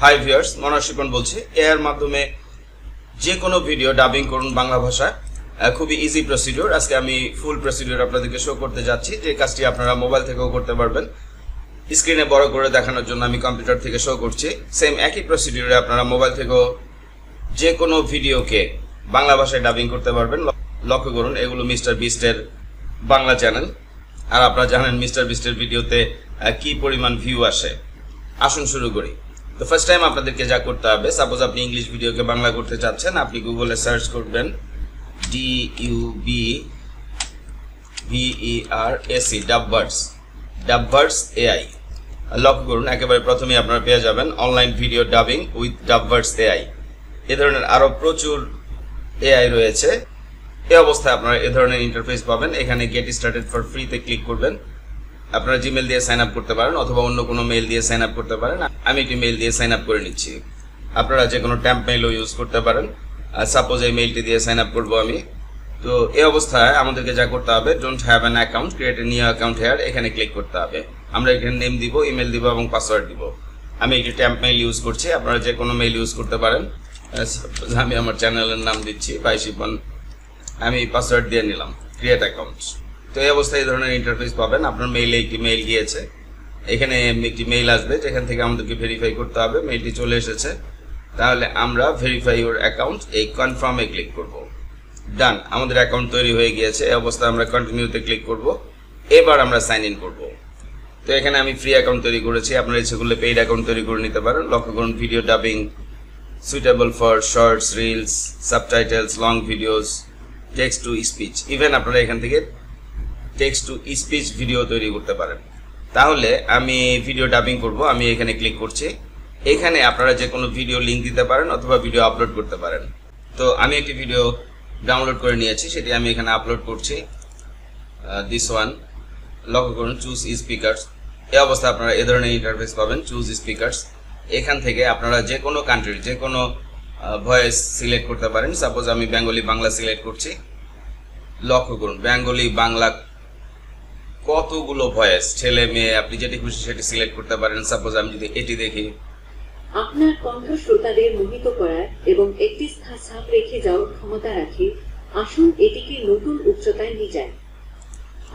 Hi viewers, Manoj Shipon বলছি। এর মাধ্যমে যে কোনো ভিডিও ডাবিং করুন বাংলা ভাষায়, খুবই ইজি প্রসিডিওর। আজকে আমি ফুল প্রসিডিওর আপনাদেরকে শো করতে যাচ্ছি, যে কাজটি আপনারা মোবাইল থেকেও করতে পারবেন। স্ক্রিনে বড় করে দেখানোর জন্য আমি কম্পিউটার থেকে শো করছি। সেম একই প্রসিডিওরে আপনারা মোবাইল থেকেও যে কোনো ভিডিওকে বাংলা ভাষায় ডাবিং করতে পারবেন। লক্ষ্য করুন, এগুলো মিস্টার বিস্টের বাংলা চ্যানেল, আর আপনারা জানেন মিস্টার বিস্টের ভিডিওতে কি পরিমাণ ভিউ আসে। আসুন শুরু করি। তো ফার্স্ট টাইম আপনাদেরকে যা করতে হবে, সাপোজ আপনি ইংলিশ ভিডিওকে বাংলা করতে চাচ্ছেন, আপনি গুগলে সার্চ করবেন DUBVERAC ডাবভার্স AI। লক্ষ্য করুন, একেবারে প্রথমেই আপনারা পেয়ে যাবেন online video dubbing with Dubverse AI। এ ধরনের আরও প্রচুর AI রয়েছে। এই অবস্থায় আপনারা এ ধরনের ইন্টারফেস পাবেন। এখানে গেট স্টার্টেড ফর ফ্রিতে ক্লিক করবেন। আপনারা জিমেল দিয়ে সাইন আপ করতে পারেন অথবা অন্য কোনো মেইল দিয়ে সাইন আপ করতে পারেন। আমি একটি মেইল দিয়ে সাইন আপ করে নিচ্ছি। আপনারা যে কোনো ট্যাম্প মেইলও ইউজ করতে পারেন। সাপোজ এই মেইলটি দিয়ে সাইন আপ করবো আমি। তো এই অবস্থায় আমাদেরকে যা করতে হবে, don't have an account, create a new account here, এখানে ক্লিক করতে হবে। আমরা এখানে নেম দিব, ইমেল দিব এবং পাসওয়ার্ড দিব। আমি একটি ট্যাম্প মেইল ইউজ করছি, আপনারা যে কোনো মেইল ইউজ করতে পারেন। আমি আমার চ্যানেলের নাম দিচ্ছি ভাইশিপন। আমি পাসওয়ার্ড দিয়ে নিলাম, ক্রিয়েট অ্যাকাউন্ট। তো এই অবস্থায় এই ধরনের ইন্টারফেস পাবেন। আপনার মেইলে একটি মেইল গিয়েছে, এখানে একটি মেইল আসবে যেখান থেকে আমাদেরকে ভেরিফাই করতে হবে। মেইলটি চলে এসেছে, তাহলে আমরা ভেরিফাই ইউর অ্যাকাউন্ট, এই কনফার্মে ক্লিক করব। ডান, আমাদের অ্যাকাউন্ট তৈরি হয়ে গিয়েছে। এই অবস্থায় আমরা কন্টিনিউতে ক্লিক করব। এবার আমরা সাইন ইন করব। তো এখানে আমি ফ্রি অ্যাকাউন্ট তৈরি করেছি, আপনারা ইচ্ছে করলে পেইড অ্যাকাউন্ট তৈরি করে নিতে পারেন। লক্ষ্য করুন, video dubbing suitable for shorts, reels, subtitles, long videos, text to speech. Even আপনারা এখান থেকে টেক্সট টু স্পিচ ভিডিও তৈরি করতে পারেন। তাহলে আমি ভিডিও ডাবিং করব, আমি এখানে ক্লিক করছি। এখানে আপনারা যে কোনো ভিডিও লিঙ্ক দিতে পারেন অথবা ভিডিও আপলোড করতে পারেন। তো আমি একটি ভিডিও ডাউনলোড করে নিয়েছি, সেটি আমি এখানে আপলোড করছি। This one. লক্ষ্য করুন, চুজ স্পিকার্স। এই অবস্থায় আপনারা এ ধরনের ইন্টারফেস পাবেন, চুজ স্পিকার্স। এখান থেকে আপনারা যে কোনো কান্ট্রির যে কোনো ভয়েস সিলেক্ট করতে পারেন। সাপোজ আমি বেঙ্গলি বাংলা সিলেক্ট করছি। লক্ষ্য করুন, বেঙ্গলি বাংলা কতগুলো ভয়েস, ছেলে মেয়ে, আপনি যেটি খুশি সেটি সিলেক্ট করতে পারেন। সাপোজ আমি যদি এটি দেখি, আপনার কণ্ঠ শ্রোতাদের মোহিত করার এবং একটি ছাপ রেখে যাওয়ার ক্ষমতা রাখে। আসুন এটিকে নতুন উচ্চতায় নিয়ে যান।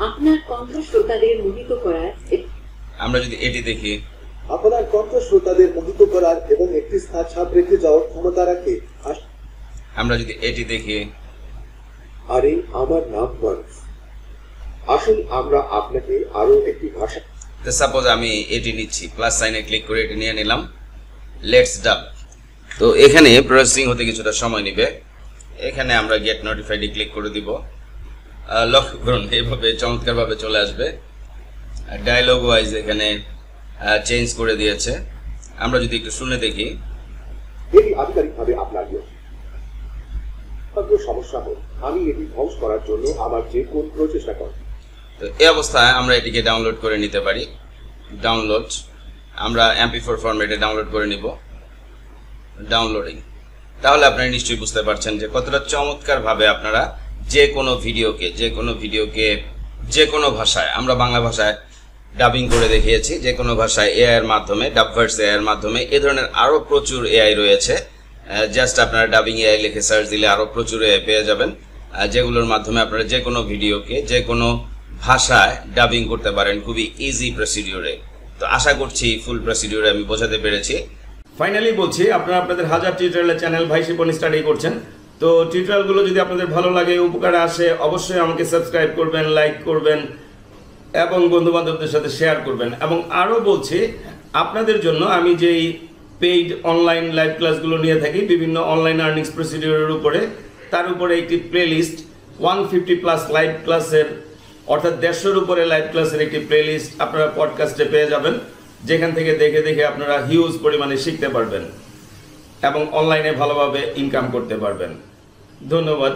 আপনার কণ্ঠ শ্রোতাদের মোহিত করার। আমরা যদি এটি দেখি, আপনার কণ্ঠ শ্রোতাদের মোহিত করার এবং একটি ছাপ রেখে যাওয়ার ক্ষমতা রাখে। আমরা যদি এটি দেখি, আরে আমার নাম মানস, আসুন আমরা আপনাকে আরো একটি ভাষা। সাপোজ আমি এটি নিচ্ছি, প্লাস সাইনে ক্লিক করে এটি নিয়ে নিলাম। লেটস ডাব। তো এখানে প্রসেসিং হতে কিছুটা সময় নেবে। এখানে আমরা গেট নোটিফাইডে ক্লিক করে দিব। লক্ষ্য করুন, এইভাবে চমৎকারভাবে চলে আসবে। ডায়লগ ওয়াইজ এখানে চেঞ্জ করে দিয়েছে। আমরা যদি একটু শুনে দেখি, এটি আধিকারিকভাবে আপনার সমস্যা হোক, আমি এটি ধ্বংস করার জন্য আমার যে কোন প্রচেষ্টা করি। তো এই অবস্থায় আমরা এটিকে ডাউনলোড করে নিতে পারি। ডাউনলোড, আমরা MP4 ফরম্যাটে ডাউনলোড করে নিব। ডাউনলোডিং। তাহলে আপনারা নিশ্চয়ই বুঝতে পারছেন যে কতটা চমৎকারভাবে আপনারা যে কোনো ভিডিওকে যে কোনো ভাষায়, আমরা বাংলা ভাষায় ডাবিং করে দেখিয়েছি, যে কোনো ভাষায় AI এর মাধ্যমে, ডাবভার্স AI এর মাধ্যমে। এ ধরনের আরও প্রচুর AI রয়েছে। জাস্ট আপনারা ডাবিং AI লিখে সার্চ দিলে আরও প্রচুর AI পেয়ে যাবেন, যেগুলোর মাধ্যমে আপনারা যে কোনো ভিডিওকে যে কোনো ভাষায় ডাবিং করতে পারেন খুবই ইজি প্রসিডিওরে। তো আশা করছি ফুল প্রসিডিওরে আমি বোঝাতে পেরেছি। ফাইনালি বলছি, আপনারা আপনাদের হাজার টিউটোরিয়ালের চ্যানেল ভাইশিপন স্টাডি করছেন। তো টিউটোরিয়ালগুলো যদি আপনাদের ভালো লাগে, উপকারে আসে, অবশ্যই আমাকে সাবস্ক্রাইব করবেন, লাইক করবেন এবং বন্ধুবান্ধবদের সাথে শেয়ার করবেন। এবং আরও বলছি, আপনাদের জন্য আমি যেই পেইড অনলাইন লাইভ ক্লাসগুলো নিয়ে থাকি বিভিন্ন অনলাইন আর্নিংস প্রসিডিওরের উপরে, তার উপরে একটি প্লেলিস্ট 150+ লাইভ ক্লাসের, অর্থাৎ 150-এর উপরে লাইভ ক্লাসের একটি প্লেলিস্ট আপনারা পডকাস্টে পেয়ে যাবেন, যেখান থেকে দেখে আপনারা হিউজ পরিমাণে শিখতে পারবেন এবং অনলাইনে ভালোভাবে ইনকাম করতে পারবেন। ধন্যবাদ।